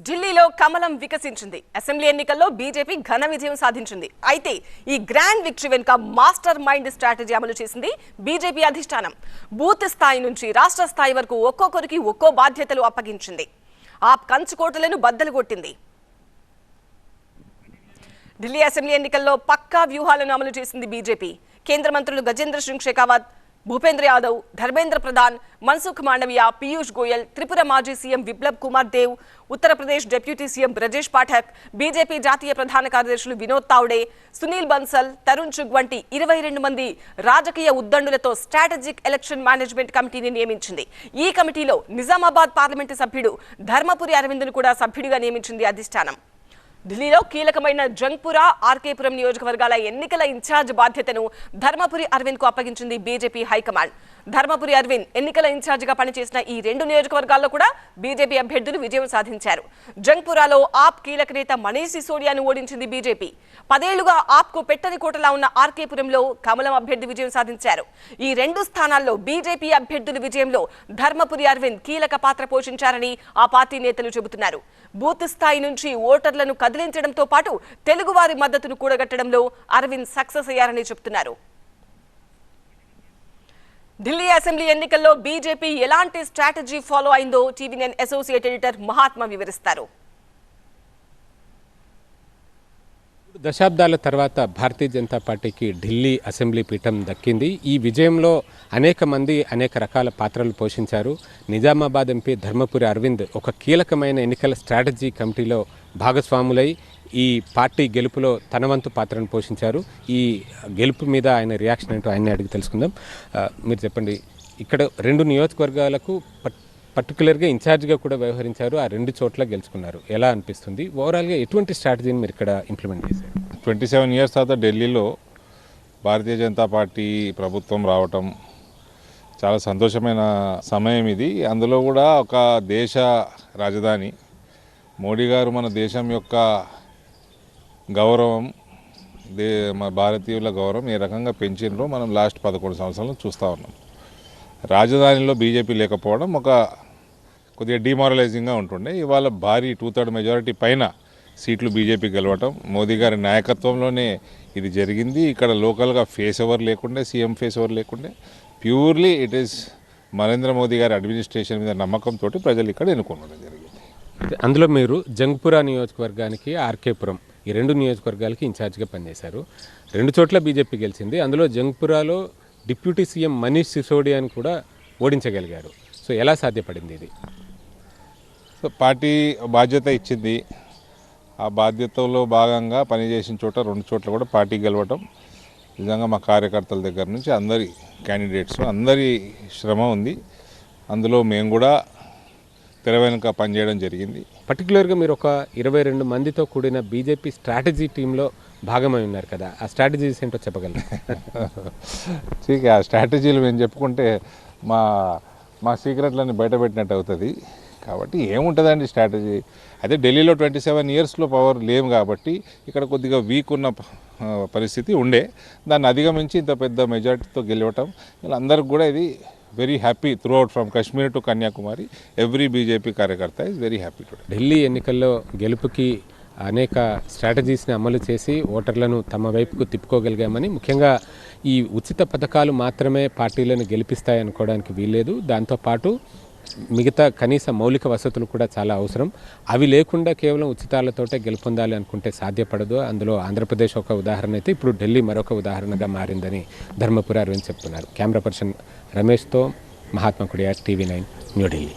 ఢిల్లీలో కమలం వికసించింది. అసెంబ్లీ ఎన్నికల్లో బీజేపీ ఘన విజయం సాధించింది. అయితే ఈ గ్రాండ్ విక్టరీ వెనుక మాస్టర్ మైండ్ స్ట్రాటజీ అమలు చేసింది బీజేపీ అధిష్టానం. బూత్ స్థాయి నుంచి రాష్ట్ర స్థాయి వరకు ఒక్కొక్కరికి ఒక్కో బాధ్యతలు అప్పగించింది. ఆ కంచుకోటలను బద్దలు కొట్టింది. ఢిల్లీ అసెంబ్లీ ఎన్నికల్లో పక్కా వ్యూహాలను అమలు చేసింది బీజేపీ. కేంద్ర మంత్రులు గజేంద్ర సింగ్ షెకావత్, భూపేంద్ర యాదవ్, ధర్మేంద్ర ప్రధాన్, మన్సుఖ్ మాండవియా, పీయూష్ గోయల్, త్రిపుర మాజీ CM Biplab Kumar Deb, Uttar Pradesh deputy CM Brajesh Pathak, BJP జాతీయ ప్రధాన కార్యదర్శులు వినోద్ తావ్డే, సునీల్ బన్సల్, తరుణ్ చుగ్ వంటి 22 మంది రాజకీయ ఉద్దండులతో స్ట్రాటజిక్ ఎలక్షన్ మేనేజ్మెంట్ కమిటీని నియమించింది. ఈ కమిటీలో నిజామాబాద్ పార్లమెంటు సభ్యుడు ధర్మపురి అరవింద్ను కూడా సభ్యుడిగా నియమించింది అధిష్టానం. ఢిల్లీలో కీలకమైన జంగ్పురా, ఆర్కేపురం నియోజకవర్గాల ఎన్నికల ఇన్ఛార్జ్ బాధ్యతను ధర్మపురి అరవింద్కు అప్పగించింది బీజేపీ హైకమాండ్. ధర్మపురి అరవింద్ ఎన్నికల ఇన్ఛార్జిగా పనిచేసిన ఈ 2 నియోజకవర్గాల్లో కూడా బీజేపీ అభ్యర్థులు విజయం సాధించారు. జంగ్పురాలో ఆప్ కీలక నేత మనీష్ సిసోడియాను ఓడించింది బీజేపీ. 10 ఏళ్లుగా ఆప్కు పెట్టని కోటలా ఉన్న ఆర్కేపురంలో కమలం అభ్యర్థి విజయం సాధించారు. ఈ 2 స్థానాల్లో బీజేపీ అభ్యర్థుల విజయంలో ధర్మపురి అరవింద్ కీలక పాత్ర పోషించారని ఆ పార్టీ నేతలు చెబుతున్నారు. బూత్ స్థాయి నుంచి ఓటర్లను కదిలించడంతో పాటు తెలుగువారి మద్దతును కూడగట్టడంలో అరవింద్ సక్సెస్ అయ్యారని చెబుతున్నారు. ఢిల్లీ అసెంబ్లీ ఎన్నికల్లో బీజేపీ ఎలాంటి స్ట్రాటజీ ఫాలో అయిందో టీవీ9 అసోసియేట్ ఎడిటర్ మహాత్మా వివరిస్తారు. దశాబ్దాల తర్వాత భారతీయ జనతా పార్టీకి ఢిల్లీ అసెంబ్లీ పీఠం దక్కింది. ఈ విజయంలో అనేక మంది అనేక రకాల పాత్రలు పోషించారు. నిజామాబాద్ ఎంపీ ధర్మపురి అరవింద్ ఒక కీలకమైన ఎన్నికల స్ట్రాటజీ కమిటీలో భాగస్వాములై ఈ పార్టీ గెలుపులో తన వంతు పాత్రను పోషించారు. ఈ గెలుపు మీద ఆయన రియాక్షన్ ఏంటో ఆయన్ని అడిగి తెలుసుకుందాం. మీరు చెప్పండి, ఇక్కడ 2 నియోజకవర్గాలకు పర్టికులర్గా ఇన్ఛార్జ్గా కూడా వ్యవహరించారు. ఆ 2 చోట్ల గెలుచుకున్నారు. ఎలా అనిపిస్తుంది? ఓవరాల్గా ఎటువంటి స్ట్రాటజీని మీరు ఇక్కడ ఇంప్లిమెంట్ చేశారు? 27 ఇయర్స్ తర్వాత ఢిల్లీలో భారతీయ జనతా పార్టీ ప్రభుత్వం రావటం చాలా సంతోషమైన సమయం ఇది. అందులో కూడా ఒక దేశ రాజధాని మోడీ గారు మన దేశం యొక్క గౌరవం, మన భారతీయుల గౌరవం ఏ రకంగా పెంచినరో మనం లాస్ట్ 11 సంవత్సరాలు చూస్తూ ఉన్నాం. రాజధానిలో బీజేపీ లేకపోవడం ఒక కొద్దిగా డిమారలైజింగ్గా ఉంటుండే. ఇవాళ భారీ 2/3 మెజారిటీ పైన సీట్లు బీజేపీ గెలవటం మోదీ గారి నాయకత్వంలోనే ఇది జరిగింది. ఇక్కడ లోకల్గా ఫేస్ ఓవర్ లేకుండే, సీఎం ఫేస్ ఓవర్ లేకుండే, purely it is Narendra Modi గారి అడ్మినిస్ట్రేషన్ మీద నమ్మకంతో ప్రజలు ఇక్కడ ఎన్నుకోవడం జరిగింది. అందులో మీరు జంగ్పురా నియోజకవర్గానికి, ఆర్కేపురం ఈ 2 నియోజకవర్గాలకి ఇన్ఛార్జ్గా పనిచేశారు. 2 చోట్ల బీజేపీ గెలిచింది. అందులో జంగ్పురాలో డిప్యూటీ సీఎం మనీష్ సిసోడియాని కూడా ఓడించగలిగారు. సో ఎలా సాధ్యపడింది ఇది? సో పార్టీ బాధ్యత ఇచ్చింది. ఆ బాధ్యతలో భాగంగా పనిచేసిన చోట 2 చోట్ల కూడా పార్టీ గెలవటం నిజంగా మా కార్యకర్తల దగ్గర నుంచి అందరి క్యాండిడేట్స్ అందరి శ్రమ ఉంది. అందులో మేము కూడా తెర వెనుక పనిచేయడం జరిగింది. పర్టికులర్గా మీరు ఒక 22 మందితో కూడిన బీజేపీ స్ట్రాటజీ టీంలో భాగమై ఉన్నారు కదా, ఆ స్ట్రాటజీస్ ఏంటో చెప్పగలరు? ఆ స్ట్రాటజీలు మేము చెప్పుకుంటే మా సీక్రెట్లని బయటపెట్టినట్టు అవుతుంది. కాబట్టి ఏముంటుందండి స్ట్రాటజీ? అయితే ఢిల్లీలో 27 ఇయర్స్లో పవర్ లేము కాబట్టి ఇక్కడ కొద్దిగా వీక్ ఉన్న పరిస్థితి ఉండే. దాన్ని అధిగమించి ఇంత పెద్ద మెజార్టీతో గెలవటం వీళ్ళందరికీ కూడా ఇది very happy throughout from Kashmir to Kanyakumari. Every BJP కార్యకర్త is very happy today. Delhi ఎన్నికల్లో గెలుపుకి అనేక స్ట్రాటజీస్ని అమలు చేసి ఓటర్లను తమ వైపుకు తిప్పుకోగలిగామని, ముఖ్యంగా ఈ ఉచిత పథకాలు మాత్రమే పార్టీలను గెలిపిస్తాయనుకోవడానికి వీల్లేదు. దాంతోపాటు మిగతా కనీస మౌలిక వసతులు కూడా చాలా అవసరం. అవి లేకుండా కేవలం ఉచితాలతోటే గెలుపొందాలి అనుకుంటే సాధ్యపడదు. అందులో ఆంధ్రప్రదేశ్ ఒక ఉదాహరణ అయితే ఇప్పుడు ఢిల్లీ మరొక ఉదాహరణగా మారిందని ధర్మపురి అరవింద్ చెప్తున్నారు. కెమెరా పర్సన్ రమేష్తో మహాత్మా కుడియా, టీవీ9 న్యూఢిల్లీ.